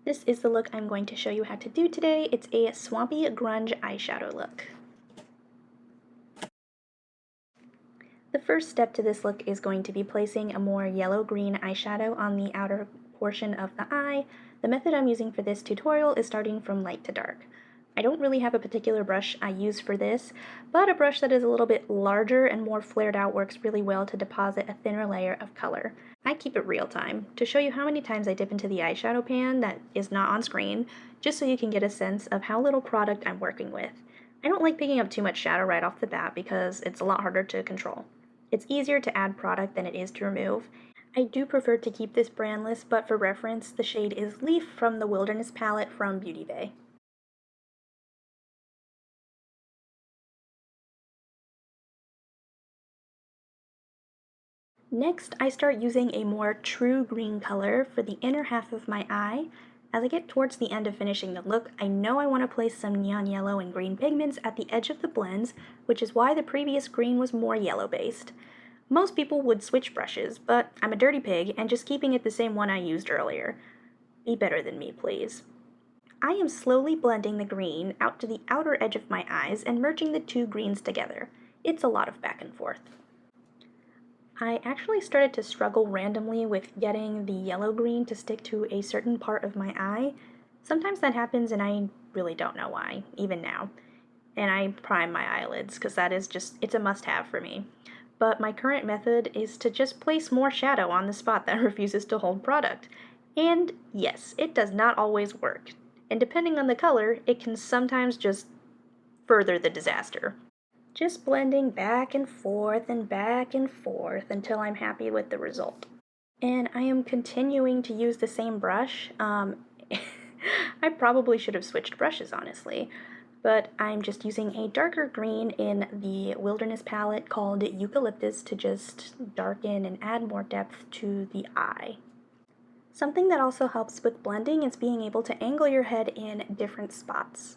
This is the look I'm going to show you how to do today. It's a swampy grunge eyeshadow look. The first step to this look is going to be placing a more yellow-green eyeshadow on the outer portion of the eye. The method I'm using for this tutorial is starting from light to dark. I don't really have a particular brush I use for this, but a brush that is a little bit larger and more flared out works really well to deposit a thinner layer of color. I keep it real time to show you how many times I dip into the eyeshadow pan that is not on screen, just so you can get a sense of how little product I'm working with. I don't like picking up too much shadow right off the bat because it's a lot harder to control. It's easier to add product than it is to remove. I do prefer to keep this brandless, but for reference, the shade is Leaf from the Wilderness palette from Beauty Bay. Next, I start using a more true green color for the inner half of my eye. As I get towards the end of finishing the look, I know I want to place some neon yellow and green pigments at the edge of the blends, which is why the previous green was more yellow-based. Most people would switch brushes, but I'm a dirty pig and just keeping it the same one I used earlier. Be better than me, please. I am slowly blending the green out to the outer edge of my eyes and merging the two greens together. It's a lot of back and forth. I actually started to struggle randomly with getting the yellow-green to stick to a certain part of my eye. Sometimes that happens and I really don't know why, even now. And I prime my eyelids, because that is just, it's a must-have for me. But my current method is to just place more shadow on the spot that refuses to hold product. And yes, it does not always work. And depending on the color, it can sometimes just further the disaster. Just blending back and forth until I'm happy with the result. And I am continuing to use the same brush. I probably should have switched brushes, honestly, but I'm just using a darker green in the Wilderness palette called Eucalyptus to just darken and add more depth to the eye. Something that also helps with blending is being able to angle your head in different spots.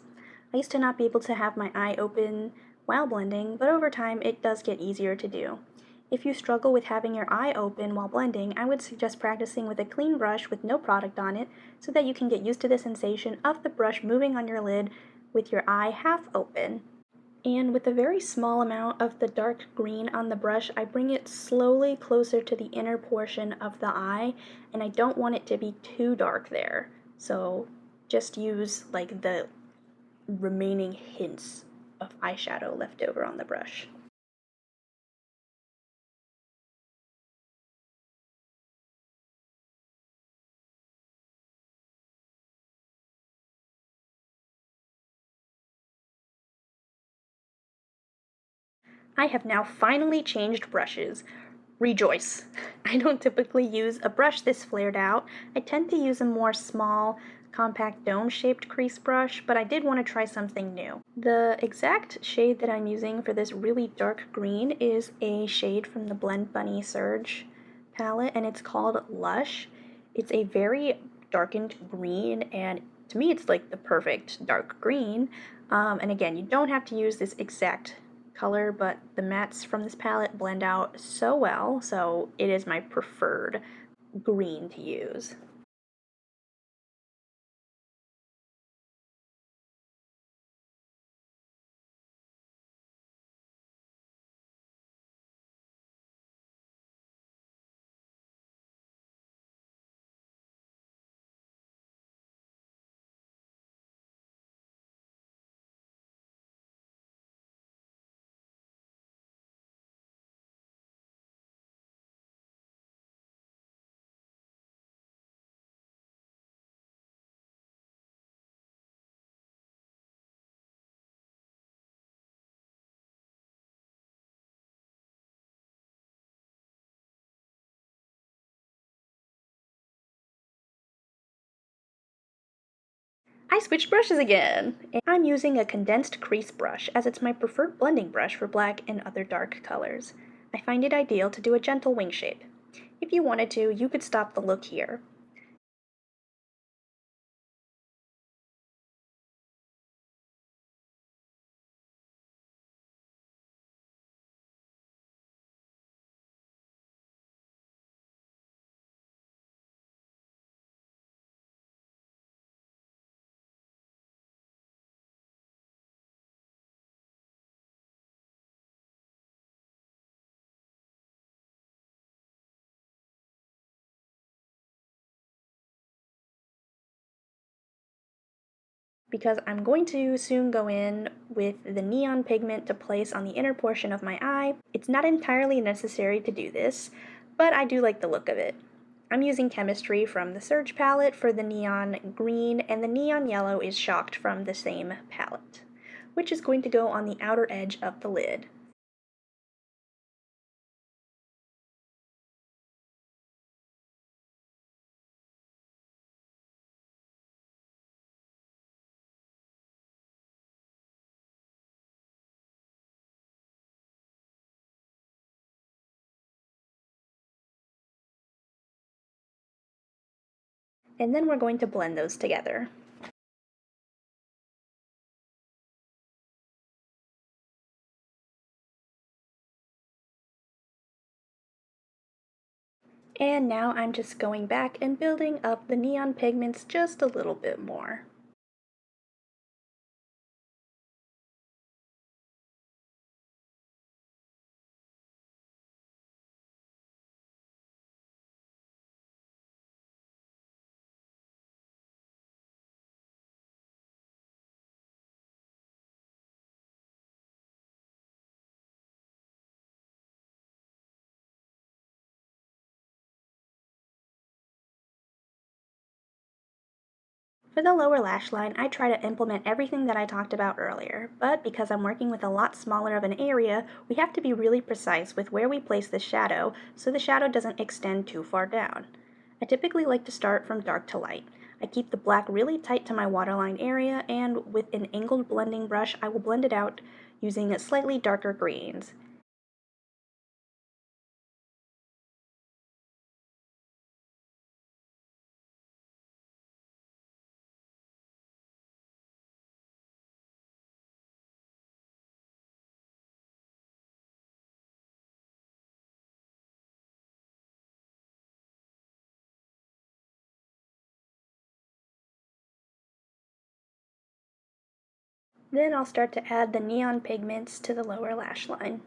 I used to not be able to have my eye open while blending, but over time it does get easier to do. If you struggle with having your eye open while blending, I would suggest practicing with a clean brush with no product on it so that you can get used to the sensation of the brush moving on your lid with your eye half open. And with a very small amount of the dark green on the brush, I bring it slowly closer to the inner portion of the eye, and I don't want it to be too dark there. So just use like the remaining hints of eyeshadow left over on the brush. I have now finally changed brushes. Rejoice! I don't typically use a brush this flared out. I tend to use a more small, compact dome-shaped crease brush, but I did want to try something new. The exact shade that I'm using for this really dark green is a shade from the Blend Bunny Surge palette, and it's called Lush. It's a very darkened green, and to me it's like the perfect dark green. And again, you don't have to use this exact color, but the mattes from this palette blend out so well, so it is my preferred green to use. I switched brushes again! I'm using a condensed crease brush as it's my preferred blending brush for black and other dark colors. I find it ideal to do a gentle wing shape. If you wanted to, you could stop the look here. because I'm going to soon go in with the neon pigment to place on the inner portion of my eye. It's not entirely necessary to do this, but I do like the look of it. I'm using Chemistry from the Surge palette for the neon green, and the neon yellow is Shocked from the same palette, which is going to go on the outer edge of the lid. And then we're going to blend those together. And now I'm just going back and building up the neon pigments just a little bit more. For the lower lash line, I try to implement everything that I talked about earlier, but because I'm working with a lot smaller of an area, we have to be really precise with where we place the shadow so the shadow doesn't extend too far down. I typically like to start from dark to light. I keep the black really tight to my waterline area, and with an angled blending brush, I will blend it out using slightly darker greens. Then I'll start to add the neon pigments to the lower lash line.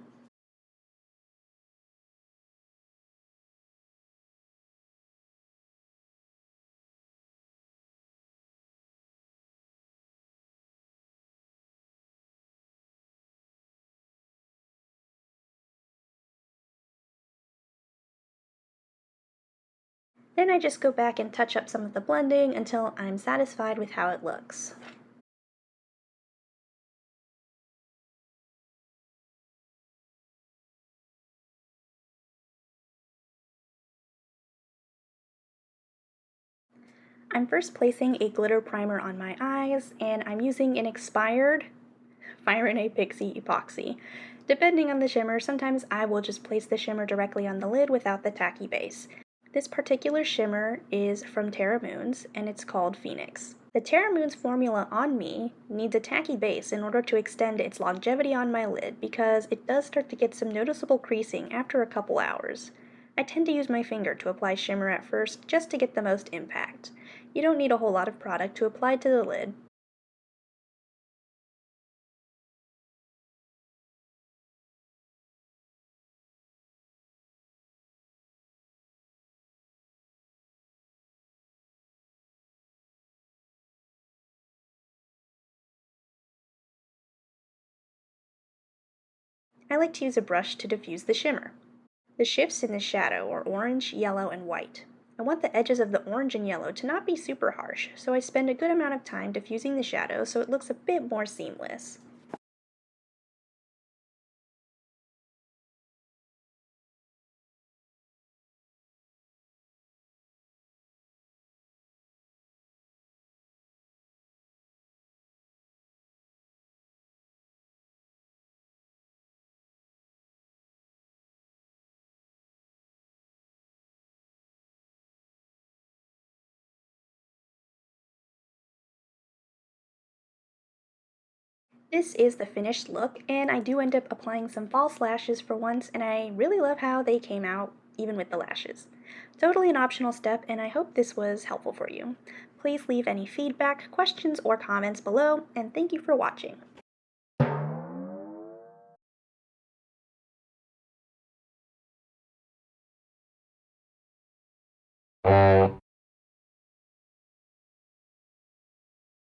Then I just go back and touch up some of the blending until I'm satisfied with how it looks. I'm first placing a glitter primer on my eyes, and I'm using an expired Fire in a Pixie epoxy. Depending on the shimmer, sometimes I will just place the shimmer directly on the lid without the tacky base. This particular shimmer is from Terra and it's called Phoenix. The Terra formula on me needs a tacky base in order to extend its longevity on my lid because it does start to get some noticeable creasing after a couple hours. I tend to use my finger to apply shimmer at first just to get the most impact. You don't need a whole lot of product to apply to the lid. I like to use a brush to diffuse the shimmer. The shifts in the shadow are orange, yellow, and white. I want the edges of the orange and yellow to not be super harsh, so I spend a good amount of time diffusing the shadow so it looks a bit more seamless. This is the finished look, and I do end up applying some false lashes for once, and I really love how they came out, even with the lashes. Totally an optional step, and I hope this was helpful for you. Please leave any feedback, questions, or comments below, and thank you for watching.